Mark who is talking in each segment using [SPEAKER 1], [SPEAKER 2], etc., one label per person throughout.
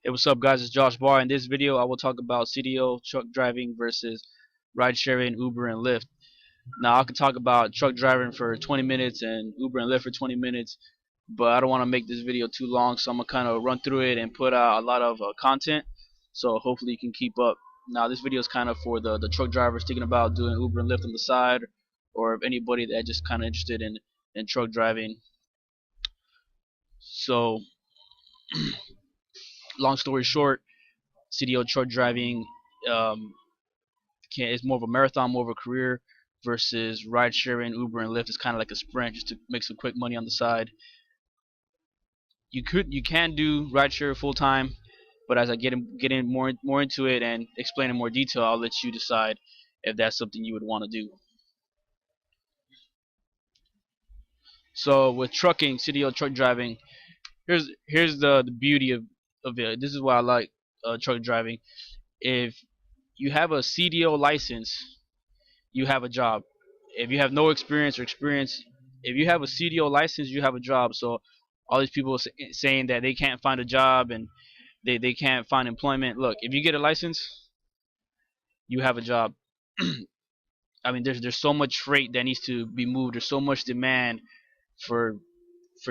[SPEAKER 1] Hey, what's up, guys? It's Josh Barr. In this video, I will talk about CDO truck driving versus ride-sharing Uber and Lyft. Now, I could talk about truck driving for 20 minutes and Uber and Lyft for 20 minutes, but I don't want to make this video too long, so I'm gonna kind of run through it and put out a lot of content. So hopefully you can keep up. Now, this video is kind of for the truck drivers thinking about doing Uber and Lyft on the side, or if anybody that just kind of interested in truck driving. So, long story short, CDO truck driving it's more of a marathon, more of a career, versus ride sharing, Uber and Lyft is kind of like a sprint, just to make some quick money on the side. You can do ride share full time, but as I get in more into it and explain in more detail, I'll let you decide if that's something you would want to do. So with trucking, CDO truck driving, here's the beauty of it. This is why I like truck driving. If you have a CDO license, you have a job. If you have no experience or experience, if you have a CDO license, you have a job. So all these people saying that they can't find a job and they can't find employment. Look, if you get a license, you have a job. I mean, there's so much freight that needs to be moved. There's so much demand for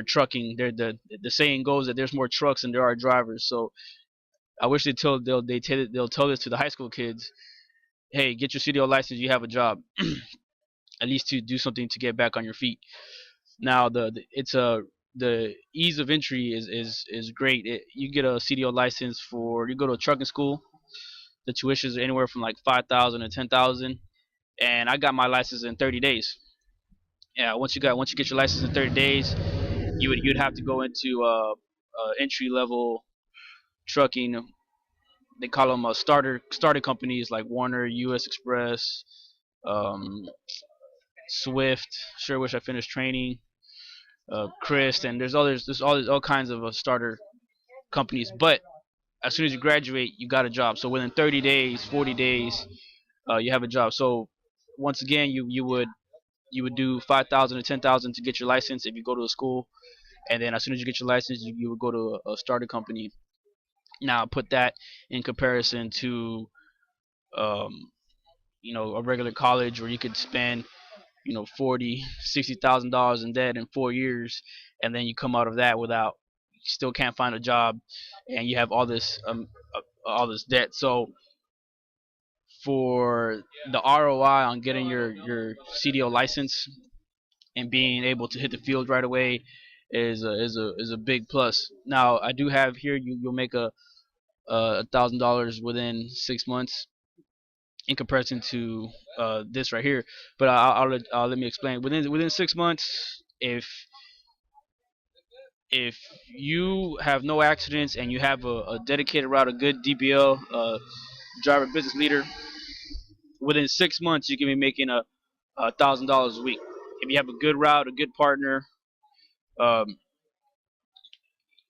[SPEAKER 1] trucking. The saying goes that there's more trucks than there are drivers. So I wish they'll tell this to the high school kids. Hey, get your CDO license. You have a job. At least to do something to get back on your feet. Now the ease of entry is great. You get a CDO license for you go to a trucking school. The tuition is anywhere from like 5,000 to 10,000, and I got my license in 30 days. Yeah, once you get your license in 30 days, you'd have to go into entry level trucking. They call them starter companies like Warner, U.S. Express, um, Swift. Sure wish I finished training. Chris, and there's all kinds of starter companies. But as soon as you graduate, you got a job. So within 30 days, 40 days, you have a job. So once again, you would do 5,000 to 10,000 to get your license if you go to a school, and then as soon as you get your license, you would go to a starter company. Now put that in comparison to um, a regular college where you could spend 40, $60,000 in debt in 4 years, and then you come out of that without, you still can't find a job, and you have all this debt. So for the ROI on getting your CDO license and being able to hit the field right away is a big plus. Now I do have here, you'll make a $1,000 within 6 months in comparison to this right here. But let me explain. Within 6 months, if you have no accidents and you have a dedicated route, a good DBL, driver business leader, within 6 months you can be making $1,000 a week. If you have a good route, a good partner, um,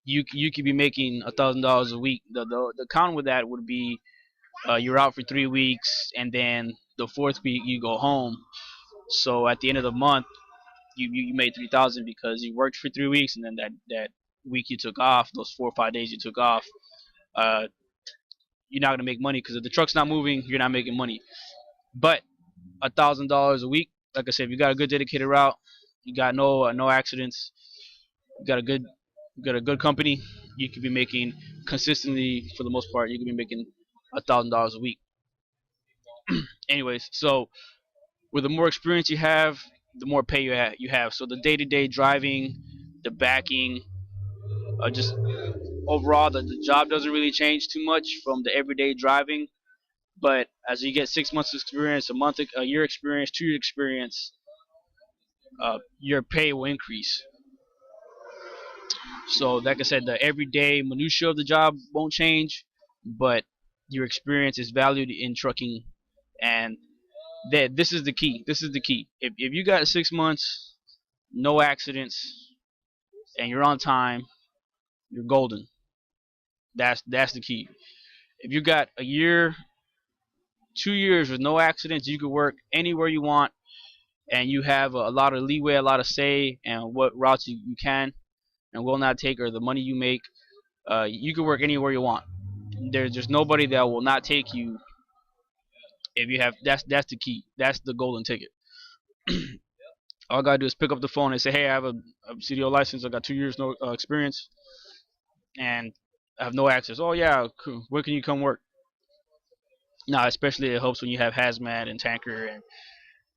[SPEAKER 1] you could be making $1,000 a week. The count with that would be you're out for 3 weeks, and then the fourth week you go home. So at the end of the month, you made 3,000 because you worked for 3 weeks, and then that week you took off, those 4 or 5 days you took off, uh, you're not gonna make money because if the truck's not moving, you're not making money. But $1,000 a week, like I said, if you got a good dedicated route, you got no accidents, you got a good company, you could be making consistently, for the most part, you could be making $1,000 a week. Anyways, so with the more experience you have, the more pay you have. So the day-to-day driving, the backing, just overall, the job doesn't really change too much from the everyday driving. But as you get 6 months experience, a year experience, 2 year experience, your pay will increase. So like I said, the everyday minutia of the job won't change, but your experience is valued in trucking, and that this is the key. This is the key. If you got 6 months, no accidents, and you're on time, you're golden. That's the key. If you got a year, 2 years with no accidents, you could work anywhere you want, and you have a lot of leeway, a lot of say, and what routes you can and will not take, or the money you make. You can work anywhere you want. There's nobody that will not take you if you have. That's the key. That's the golden ticket. All I gotta do is pick up the phone and say, "Hey, I have a CDO license. I got 2 years no experience, and I have no access." Oh yeah, cool. When can you come work? Now, especially it helps when you have hazmat and tanker and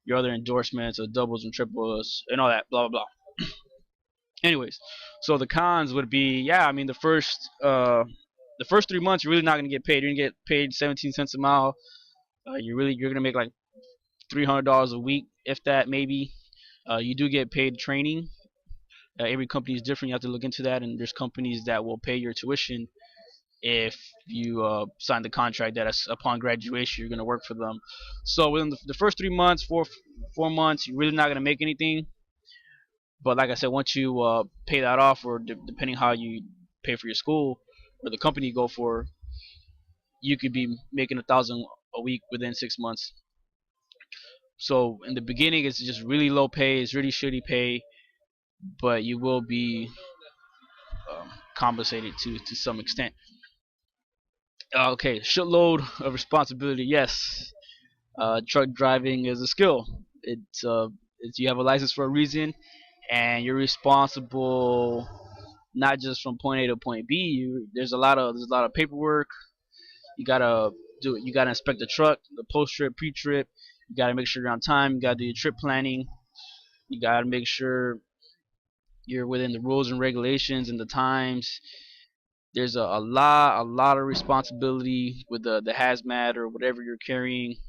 [SPEAKER 1] your other endorsements of doubles and triples and all that, blah blah blah. Anyways, so the cons would be, yeah, I mean the first 3 months you're really not gonna get paid. You're gonna get paid 17 cents a mile. You're gonna make like $300 a week, if that, maybe. You do get paid training. Every company is different. You have to look into that, and there's companies that will pay your tuition if you sign the contract that upon graduation you're going to work for them. So within the first 3 months, 4 months, you're really not going to make anything. But like I said, once you pay that off, or depending how you pay for your school or the company you go for, you could be making 1,000 a week within 6 months. So in the beginning, it's just really low pay. It's really shitty pay, but you will be compensated to some extent. Okay, shitload of responsibility. Yes, truck driving is a skill. It's you have a license for a reason, and you're responsible not just from point A to point B. There's a lot of paperwork. You gotta do. You gotta inspect the truck, the post trip, pre trip. You gotta make sure you're on time. You gotta do your trip planning. You gotta make sure you're within the rules and regulations and the times. There's a lot of responsibility with the hazmat or whatever you're carrying.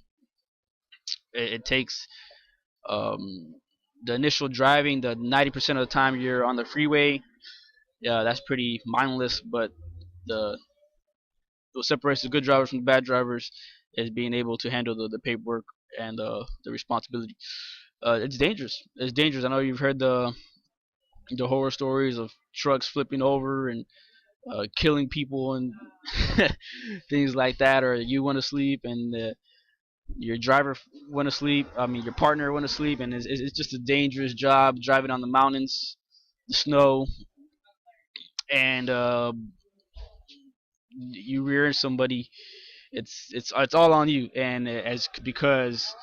[SPEAKER 1] It takes the initial driving, the 90% of the time you're on the freeway. Yeah, that's pretty mindless. But the what separates the good drivers from the bad drivers is being able to handle the paperwork and the responsibility. It's dangerous. It's dangerous. I know you've heard the horror stories of trucks flipping over and killing people and things like that, or you want to sleep and your driver went to sleep. I mean, your partner went to sleep, and it's just a dangerous job driving on the mountains, the snow, and you rear somebody. It's all on you, and as because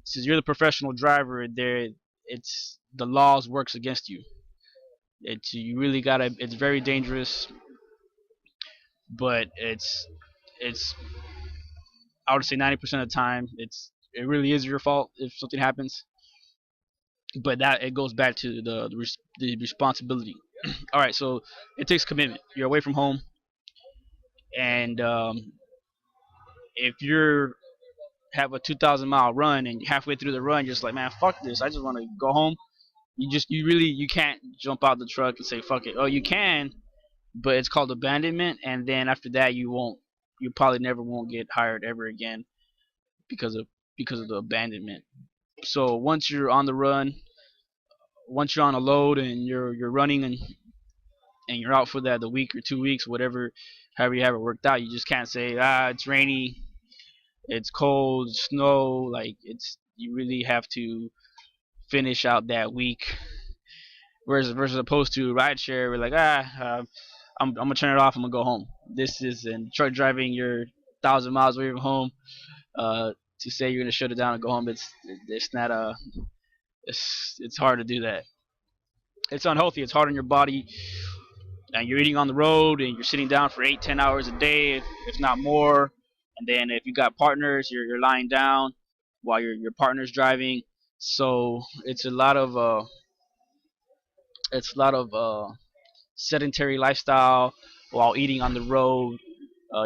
[SPEAKER 1] since you're the professional driver, it's the laws works against you. It's you really gotta. It's very dangerous, but it's I would say 90% of the time it really is your fault if something happens. But that it goes back to the responsibility. All right, so it takes commitment. You're away from home, and if you're have a 2,000 mile run and halfway through the run, you're just like, man, fuck this. I just want to go home. You can't jump out the truck and say fuck it. Oh, you can, but it's called abandonment, and then after that, you probably never won't get hired ever again because of the abandonment. So once you're on the run, once you're on a load and you're running and you're out for that the week or 2 weeks, whatever, however you have it worked out, you just can't say it's rainy, it's cold, snow. Like it's you really have to finish out that week. Versus opposed to rideshare, we're like I'm gonna turn it off. I'm gonna go home. This is in truck driving. You're 1,000 miles away from home. To say you're gonna shut it down and go home, it's not it's hard to do that. It's unhealthy. It's hard on your body, and you're eating on the road, and you're sitting down for 8-10 hours a day, if not more. And then if you got partners, you're lying down while your partner's driving. So it's a lot of sedentary lifestyle while eating on the road.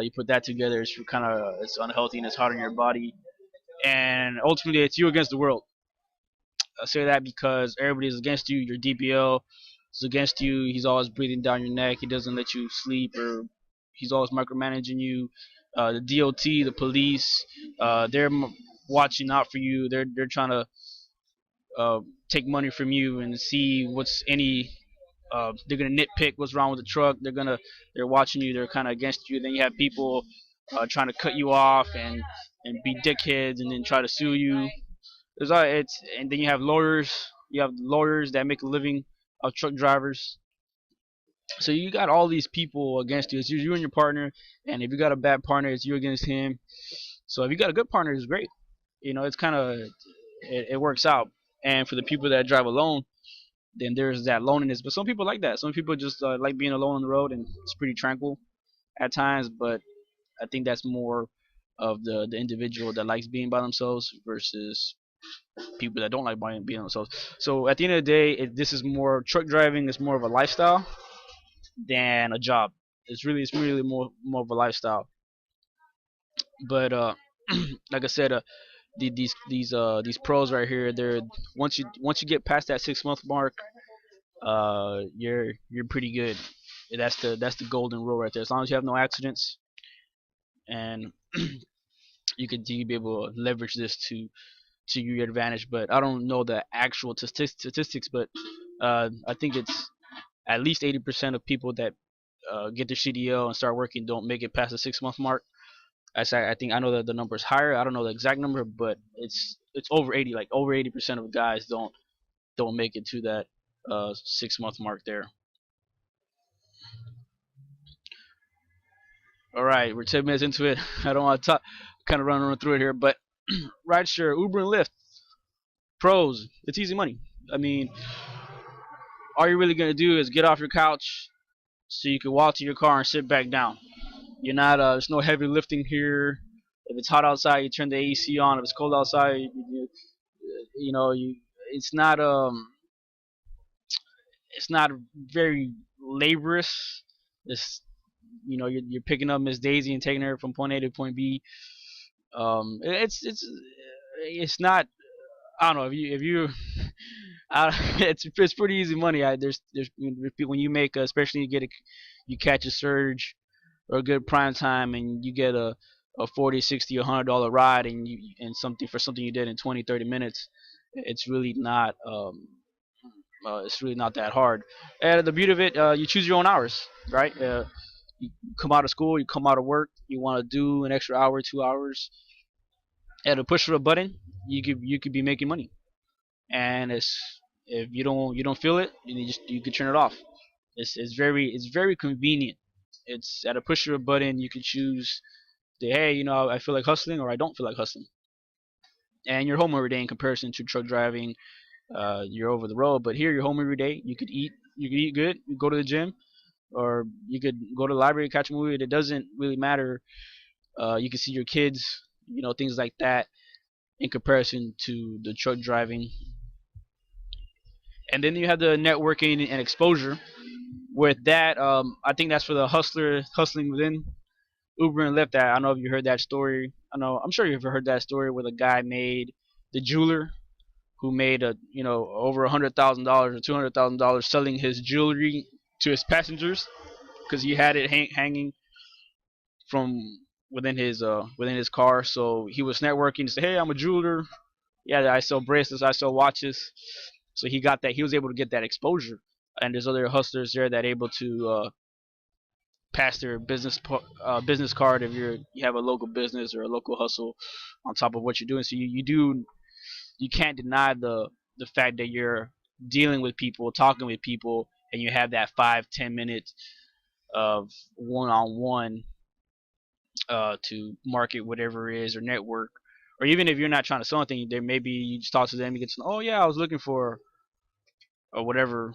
[SPEAKER 1] You put that together, it's unhealthy and it's hard on your body. And ultimately, it's you against the world. I say that because everybody's against you. Your DPL is against you. He's always breathing down your neck. He doesn't let you sleep, or he's always micromanaging you. The DOT, the police, they're watching out for you. They're trying to take money from you and see what's any. They're gonna nitpick what's wrong with the truck. They're watching you. They're kind of against you. Then you have people trying to cut you off and be dickheads and then try to sue you. And then you have lawyers. You have lawyers that make a living of truck drivers. So you got all these people against you. It's you and your partner, and if you got a bad partner, it's you against him. So if you got a good partner, it's great. It's kind of it works out. And for the people that drive alone, then there's that loneliness. But some people like that. Some people just like being alone on the road, and it's pretty tranquil at times. But I think that's more of the individual that likes being by themselves versus people that don't like being themselves. So at the end of the day, this is more truck driving. Is more of a lifestyle than a job. It's really more of a lifestyle. But like I said, these pros right here, they're once you get past that 6 month mark, you're pretty good. That's the golden rule right there. As long as you have no accidents, and you could be able to leverage this to your advantage. But I don't know the actual statistics, but I think it's at least 80% of people that get their CDL and start working don't make it past the 6 month mark. I think I know that the number is higher. I don't know the exact number, but it's over 80. Like over 80% of guys don't make it to that 6 month mark there. All right, we're 10 minutes into it. I don't want to talk, kind of running through it here, but rideshare, Uber and Lyft, pros. It's easy money. I mean, all you're really gonna do is get off your couch so you can walk to your car and sit back down. You're not. There's no heavy lifting here. If it's hot outside, you turn the AC on. If it's cold outside, you know you. It's not. It's not very laborious. It's you're picking up Miss Daisy and taking her from point A to point B. It's not. I don't know if you it's pretty easy money. There's when you make especially you catch a surge or a good prime time and you get a 40, 60, $100 ride and something you did in 20, 30 minutes. It's really not that hard. And the beauty of it, you choose your own hours, right? You come out of school, you come out of work, you want to do an extra hour, 2 hours. At a push of a button, you could be making money. And if you don't feel it, you can turn it off. It's very convenient. It's at a push of a button. You can choose the hey, I feel like hustling or I don't feel like hustling, and you're home every day in comparison to truck driving. You're over the road, but here you're home every day. You could eat good. You go to the gym, or you could go to the library, catch a movie. It doesn't really matter. You can see your kids, things like that in comparison to the truck driving. And then you have the networking and exposure. With that, I think that's for the hustling within Uber and Lyft. I don't know if you heard that story. I'm sure you've heard that story where the guy made the jeweler who made over $100,000 or $200,000 selling his jewelry to his passengers because he had it hanging from within his car. So he was networking to say, "Hey, I'm a jeweler. Yeah, I sell bracelets. I sell watches." So he got that. He was able to get that exposure. And there's other hustlers there that are able to pass their business card if you have a local business or a local hustle on top of what you're doing. So you can't deny the fact that you're dealing with people, talking with people, and you have that 5-10 minutes of one-on-one to market whatever it is or network. Or even if you're not trying to sell anything, there maybe you just talk to them, you get to know, oh yeah, I was looking for or whatever.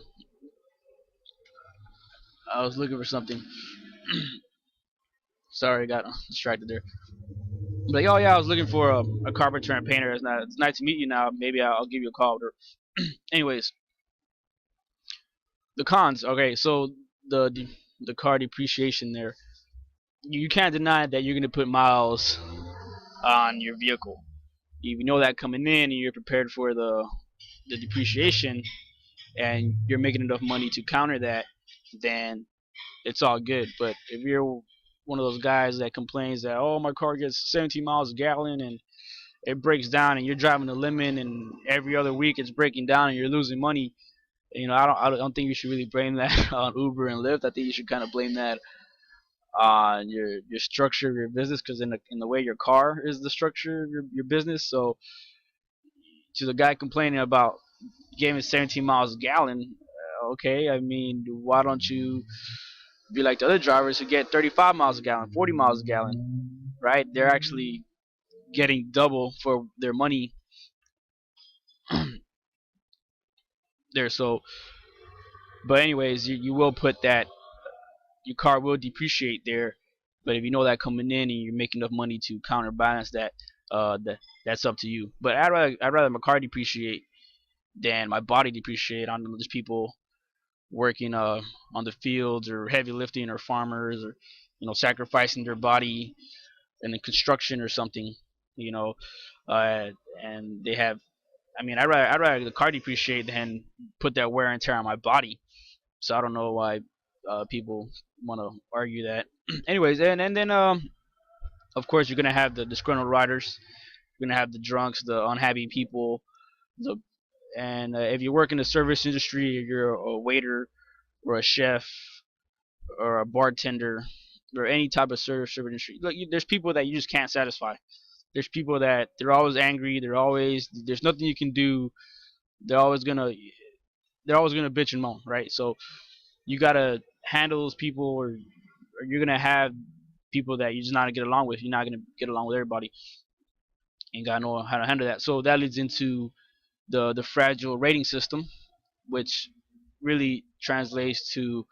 [SPEAKER 1] I was looking for something. Sorry, I got distracted there. Like, oh yeah, I was looking for a carpenter and painter. It's nice to meet you. Now maybe I'll give you a call. Anyways, the cons. Okay, so the car depreciation there. You can't deny that you're gonna put miles on your vehicle. If you know that coming in and you're prepared for the depreciation and you're making enough money to counter that, then it's all good. But if you're one of those guys that complains that oh my car gets 17 miles a gallon and it breaks down and you're driving the limit and every other week it's breaking down and you're losing money, I don't think you should really blame that on Uber and Lyft. I think you should kind of blame that on your structure of your business because in the way your car is the structure of your business. So to the guy complaining about getting 17 miles a gallon, Okay, I mean, why don't you be like the other drivers who get 35 miles a gallon, 40 miles a gallon, right? They're actually getting double for their money there. So, but anyways, you will put that, your car will depreciate there. But if you know that coming in and you're making enough money to counterbalance that, that's up to you. But I'd rather my car depreciate than my body depreciate. I know there's people working on the fields or heavy lifting or farmers or sacrificing their body in the construction or something, you know, uh, and they have. I mean, I'd rather the car depreciate than put that wear and tear on my body. So I don't know why people want to argue that. Anyways, and then of course you're gonna have the disgruntled riders. You're gonna have the drunks, the unhappy people, the and if you work in the service industry, or you're a waiter or a chef or a bartender or any type of service industry. Look, there's people that you just can't satisfy. There's people that they're always angry. There's nothing you can do. They're always gonna they're always gonna bitch and moan, right? So you gotta handle those people, or you're gonna have people that you're just not gonna get along with. You're not gonna get along with everybody. You gotta know how to handle that. So that leads into the fragile rating system, which really translates to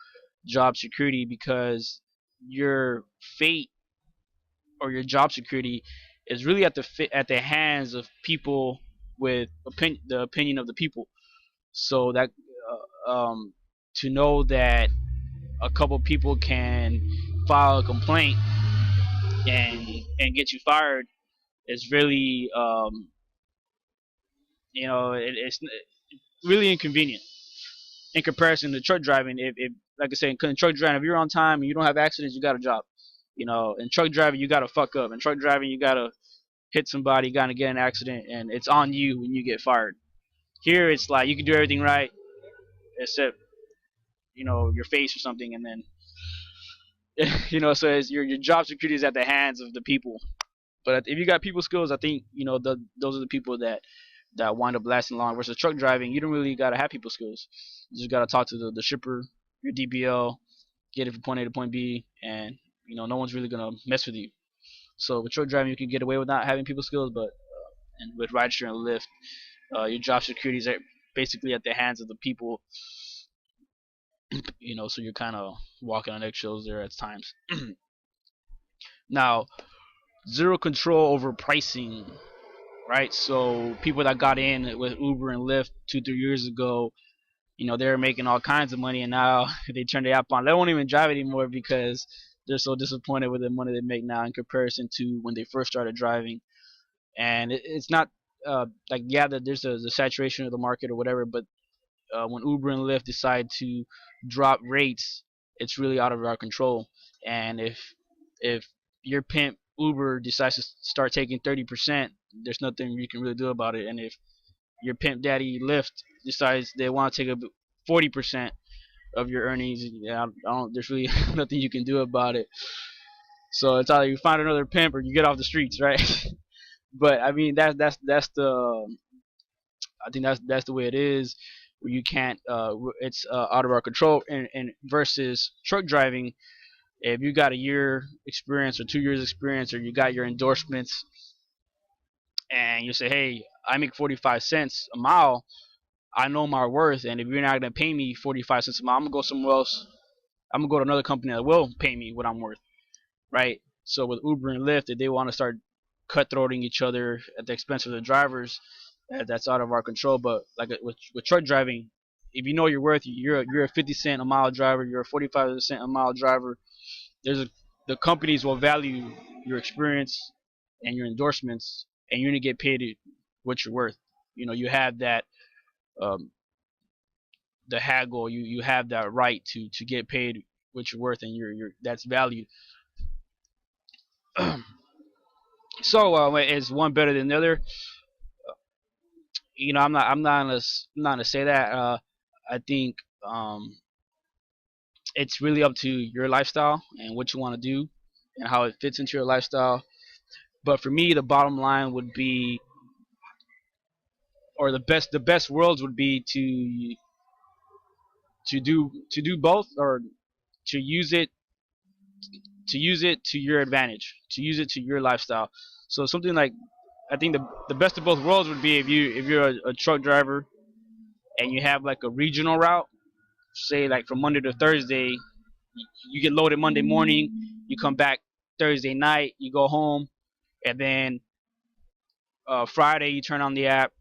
[SPEAKER 1] job security, because your fate or your job security is really at the hands of people with the opinion of the people. So that to know that a couple people can file a complaint and get you fired is really it's really inconvenient in comparison to truck driving. If like I say, in truck driving, if you're on time and you don't have accidents, you got a job. In truck driving, you gotta fuck up. In truck driving, you gotta hit somebody, you gotta get in an accident, and it's on you when you get fired. Here, it's like you can do everything right except your face or something, and then so it's, your job security is at the hands of the people. But if you got people skills, I think those are the people that wind up lasting long. Versus truck driving, you don't really gotta have people skills. You just gotta talk to the shipper, your DBL, get it from point A to point B, and no one's really gonna mess with you. So with truck driving, you can get away with not having people skills, but and with rideshare and Lyft, your job security is basically at the hands of the people. So you're kind of walking on eggshells there at times. Now, zero control over pricing, right? So people that got in with Uber and Lyft 2-3 years ago, they were making all kinds of money, and now they turn the app on. They won't even drive anymore because they're so disappointed with the money they make now in comparison to when they first started driving. And it's not like, yeah, that there's the saturation of the market or whatever, but when Uber and Lyft decide to drop rates, it's really out of our control. And if your pimp Uber decides to start taking 30%, there's nothing you can really do about it. And if your pimp daddy Lyft decides they want to take a 40% of your earnings, yeah, there's really nothing you can do about it. So it's either you find another pimp or you get off the streets, right? But I mean, that's the I think that's the way it is. Where you can't, it's out of our control. And versus truck driving, if you got a year experience or 2 years experience, or you got your endorsements, and you say, hey, I make 45 cents a mile, I know my worth, and if you're not gonna pay me 45 cents a mile, I'm gonna go somewhere else. I'm gonna go to another company that will pay me what I'm worth, right? So with Uber and Lyft, if they want to start cutthroating each other at the expense of the drivers, that's out of our control. But like with truck driving, if you know your worth, you're a 50 cent a mile driver, you're a 45 cent a mile driver. The companies will value your experience and your endorsements, and you're gonna get paid what you're worth. You have that, um, the haggle. You have that right to get paid what you're worth, and you're that's valued. So is one better than the other? I'm not gonna say that. I think it's really up to your lifestyle and what you want to do and how it fits into your lifestyle. But for me, the bottom line would be, or the best worlds would be to to do both, or to use it to your advantage, to use it to your lifestyle. So something like, I think the best of both worlds would be if you're a truck driver and you have like a regional route, say like from Monday to Thursday, you get loaded Monday morning, you come back Thursday night, you go home, and then Friday you turn on the app,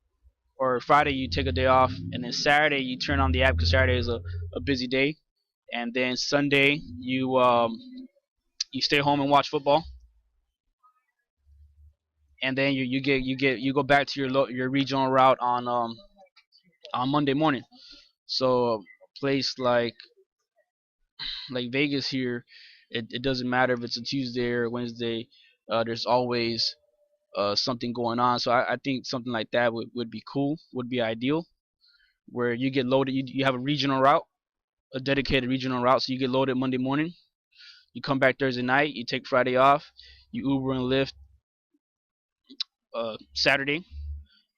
[SPEAKER 1] or Friday you take a day off, and then Saturday you turn on the app because Saturday is a busy day, and then Sunday you stay home and watch football, and then you go back to your regional route on Monday morning. So a place like Vegas here, it doesn't matter if it's a Tuesday or Wednesday. There's always something going on. So I think something like that would be cool, would be ideal, where you get loaded. You have a regional route, a dedicated regional route. So you get loaded Monday morning. You come back Thursday night. You take Friday off. You Uber and Lyft Saturday.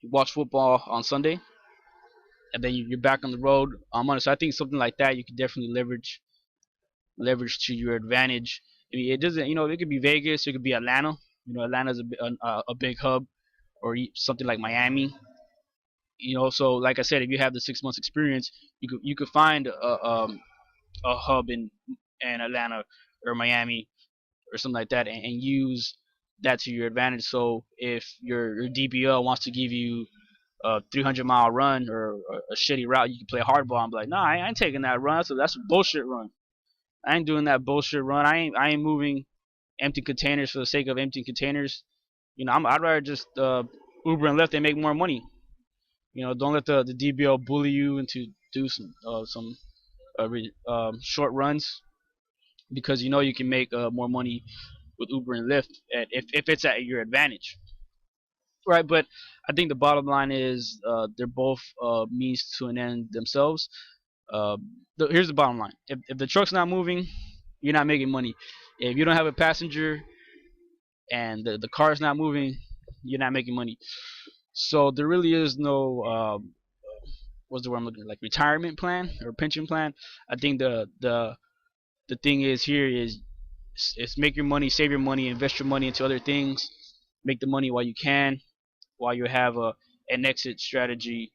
[SPEAKER 1] You watch football on Sunday, and then you're back on the road on Monday. So I think something like that you could definitely leverage to your advantage. I mean, it doesn't, it could be Vegas, it could be Atlanta. Atlanta's a big hub, or something like Miami. So like I said, if you have the 6 months experience, you could find a hub in Atlanta or Miami or something like that, and use that to your advantage. So if your DBL wants to give you a 300-mile run or a shitty route, you can play hardball and be like, nah, I ain't taking that run. So that's a bullshit run. I ain't doing that bullshit run. I ain't moving empty containers for the sake of empty containers. I'd rather just Uber and Lyft and make more money. Don't let the DBL bully you into do some short runs, because you can make more money with Uber and Lyft, and if it's at your advantage, right? But I think the bottom line is they're both means to an end themselves. Uh, Here's the bottom line: if the truck's not moving, you're not making money. If you don't have a passenger and the car's not moving, you're not making money. So there really is no what's the word I'm looking at, like retirement plan or pension plan. I think the thing is here is make your money, save your money, invest your money into other things, make the money while you can, while you have an exit strategy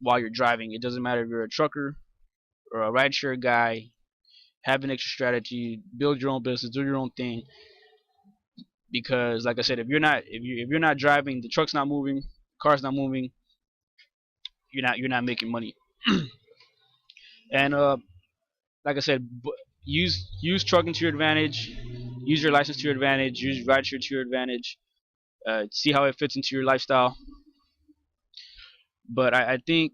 [SPEAKER 1] while you're driving. It doesn't matter if you're a trucker or a rideshare guy. Have an extra strategy, build your own business, do your own thing. Because, like I said, if you're not driving, the truck's not moving, car's not moving, you're not making money. And like I said, use trucking to your advantage, use your license to your advantage, use rideshare to your advantage. See how it fits into your lifestyle. But I think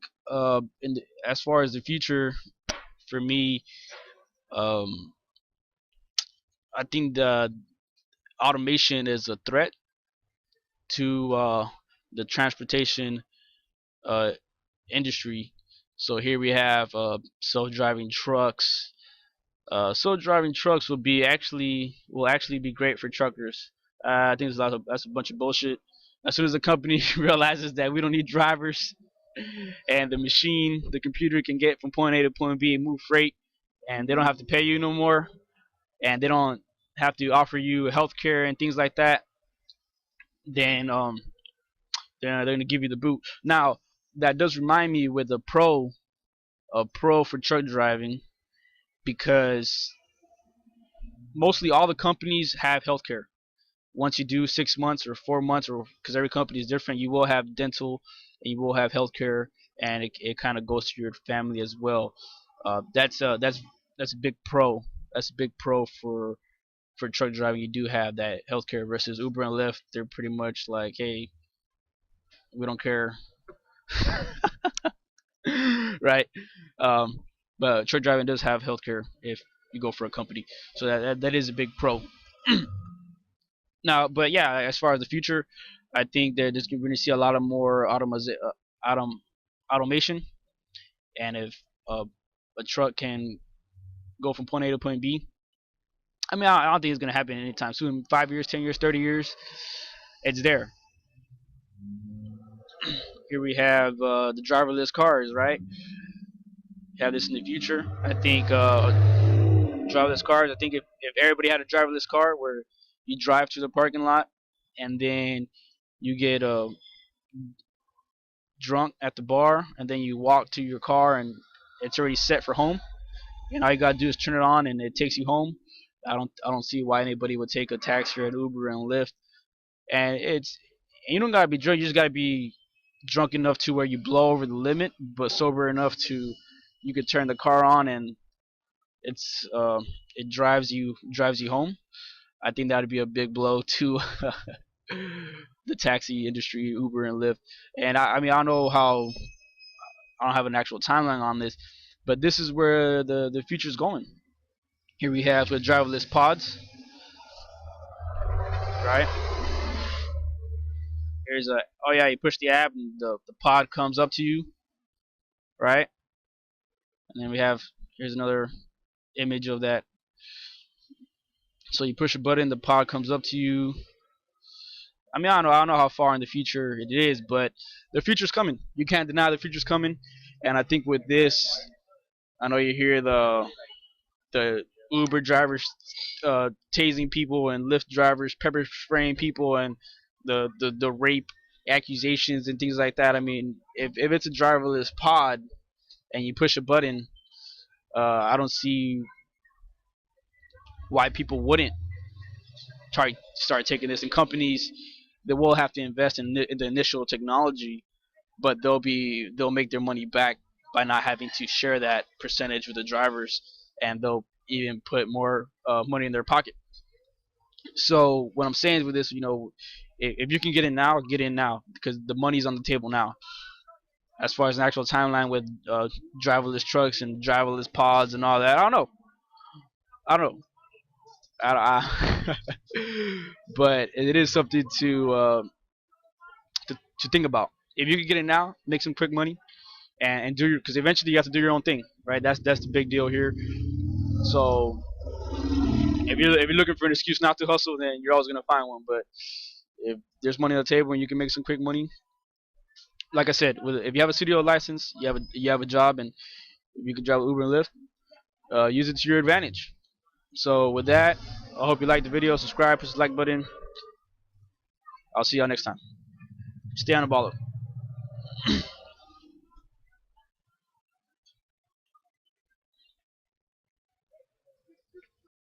[SPEAKER 1] as far as the future, for me, um, I think the automation is a threat to the transportation uh, industry. So here we have self-driving trucks. Self-driving trucks will actually be great for truckers. I think that's a bunch of bullshit. As soon as the company realizes that we don't need drivers, and the computer can get from point A to point B and move freight, and they don't have to pay you no more, and they don't have to offer you healthcare and things like that, then they're gonna give you the boot. Now that does remind me with a pro for truck driving, because mostly all the companies have healthcare. Once you do 6 months or 4 months, or because every company is different, you will have dental and you will have healthcare, and it kind of goes to your family as well. That's a big pro. That's a big pro for truck driving. You do have that healthcare versus Uber and Lyft. They're pretty much like, hey, we don't care, right? Um, but truck driving does have healthcare if you go for a company, so that is a big pro. Now, but yeah, as far as the future, I think that we're going to see a lot of more autom- automation, and if uh, a truck can go from point A to point B, I mean, I don't think it's going to happen anytime soon. 5 years, 10 years, 30 years, it's there. Here we have the driverless cars, right? have this in the future. I think driverless cars. I think if everybody had a driverless car where you drive to the parking lot and then you get drunk at the bar and then you walk to your car and it's already set for home, and all you gotta do is turn it on and it takes you home. I don't see why anybody would take a taxi or an Uber and Lyft. And you don't gotta be drunk. You just gotta be drunk enough to where you blow over the limit, but sober enough to you could turn the car on and it's it drives you home. I think that would be a big blow to the taxi industry, Uber and Lyft. And I mean, I don't know how. I don't have an actual timeline on this, but this is where the future is going. Here we have the driverless pods, right? Here's a oh yeah, you push the app and the pod comes up to you, right? And then we have here's another image of that. So you push a button, the pod comes up to you. I mean, I don't know how far in the future it is, but the future's coming. You can't deny the future's coming. And I think with this, I know you hear the Uber drivers tasing people and Lyft drivers pepper spraying people and the rape accusations and things like that. I mean, if it's a driverless pod and you push a button, I don't see why people wouldn't try start taking this. And companies they will have to invest in the initial technology, but they'll make their money back by not having to share that percentage with the drivers, and they'll even put more money in their pocket. So what I'm saying with this, if you can get in now, get in now because the money's on the table now. As far as an actual timeline with driverless trucks and driverless pods and all that, I don't know. I don't know. I but it is something to think about. If you can get it now, make some quick money, and do your because eventually you have to do your own thing, right? That's the big deal here. So if you're looking for an excuse not to hustle, then you're always gonna find one. But if there's money on the table and you can make some quick money, like I said, if you have a studio license, you have a job, and if you can drive Uber and Lyft, use it to your advantage. So with that, I hope you liked the video. Subscribe, push the like button. I'll see y'all next time. Stay on the baller.